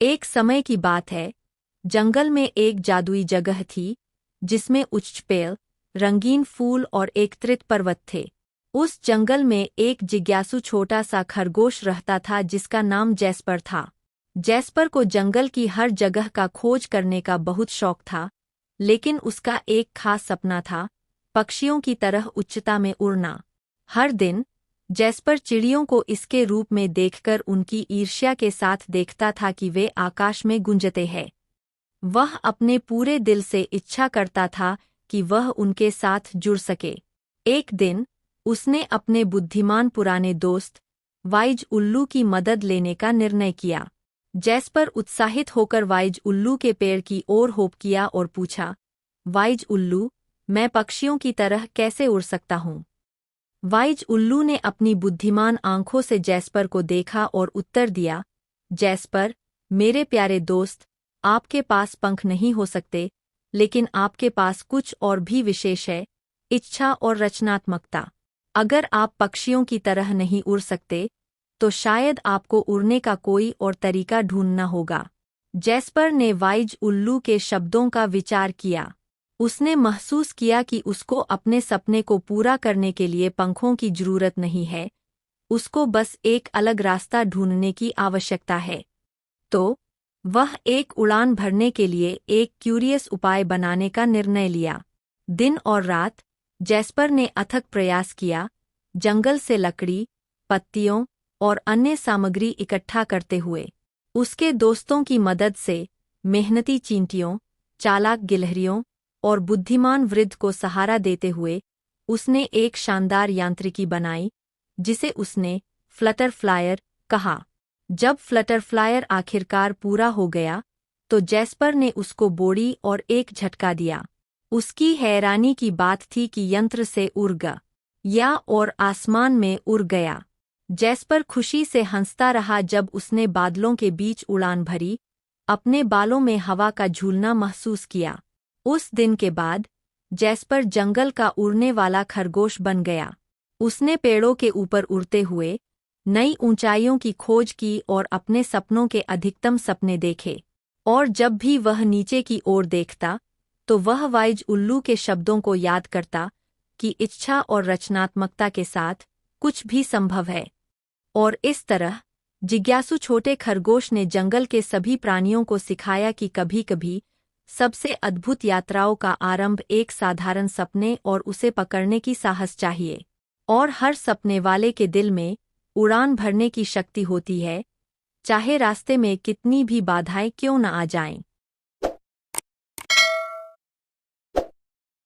एक समय की बात है, जंगल में एक जादुई जगह थी, जिसमें उच्च पेड़, रंगीन फूल और एक त्रित पर्वत थे। उस जंगल में एक जिज्ञासु छोटा सा खरगोश रहता था जिसका नाम जैस्पर था। जैस्पर को जंगल की हर जगह का खोज करने का बहुत शौक था, लेकिन उसका एक खास सपना था, पक्षियों की तरह उच्चता में उड़ना। हर दिन जैस्पर चिड़ियों को इसके रूप में देखकर उनकी ईर्ष्या के साथ देखता था कि वे आकाश में गूंजते हैं। वह अपने पूरे दिल से इच्छा करता था कि वह उनके साथ जुड़ सके। एक दिन उसने अपने बुद्धिमान पुराने दोस्त वाइज उल्लू की मदद लेने का निर्णय किया। जैस्पर उत्साहित होकर वाइज उल्लू के पेड़ की ओर होप किया और पूछा, वाइज उल्लू, मैं पक्षियों की तरह कैसे उड़ सकता हूँ? वाइज उल्लू ने अपनी बुद्धिमान आंखों से जैस्पर को देखा और उत्तर दिया, जैस्पर, मेरे प्यारे दोस्त, आपके पास पंख नहीं हो सकते, लेकिन आपके पास कुछ और भी विशेष है, इच्छा और रचनात्मकता। अगर आप पक्षियों की तरह नहीं उड़ सकते, तो शायद आपको उड़ने का कोई और तरीका ढूंढना होगा। जैस्पर ने वाइज उल्लू के शब्दों का विचार किया। उसने महसूस किया कि उसको अपने सपने को पूरा करने के लिए पंखों की जरूरत नहीं है, उसको बस एक अलग रास्ता ढूंढने की आवश्यकता है। तो वह एक उड़ान भरने के लिए एक क्यूरियस उपाय बनाने का निर्णय लिया। दिन और रात जैस्पर ने अथक प्रयास किया, जंगल से लकड़ी, पत्तियों और अन्य सामग्री इकट्ठा करते हुए। उसके दोस्तों की मदद से, मेहनती चींटियों, चालाक गिलहरियों और बुद्धिमान वृद्ध को सहारा देते हुए, उसने एक शानदार यांत्रिकी बनाई, जिसे उसने फ्लटर फ्लायर कहा। जब फ्लटर फ्लायर आखिरकार पूरा हो गया, तो जैस्पर ने उसको बोड़ी और एक झटका दिया। उसकी हैरानी की बात थी कि यंत्र से उड़ गया और आसमान में उड़ गया। जैस्पर खुशी से हंसता रहा जब उसने बादलों के बीच उड़ान भरी, अपने बालों में हवा का झूलना महसूस किया। उस दिन के बाद जैस्पर जंगल का उड़ने वाला खरगोश बन गया। उसने पेड़ों के ऊपर उड़ते हुए नई ऊंचाइयों की खोज की और अपने सपनों के अधिकतम सपने देखे। और जब भी वह नीचे की ओर देखता, तो वह वाइज उल्लू के शब्दों को याद करता कि इच्छा और रचनात्मकता के साथ कुछ भी संभव है। और इस तरह जिज्ञासु छोटे खरगोश ने जंगल के सभी प्राणियों को सिखाया कि कभी-कभी सबसे अद्भुत यात्राओं का आरंभ एक साधारण सपने और उसे पकड़ने की साहस चाहिए। और हर सपने वाले के दिल में उड़ान भरने की शक्ति होती है, चाहे रास्ते में कितनी भी बाधाएं क्यों न आ जाएं।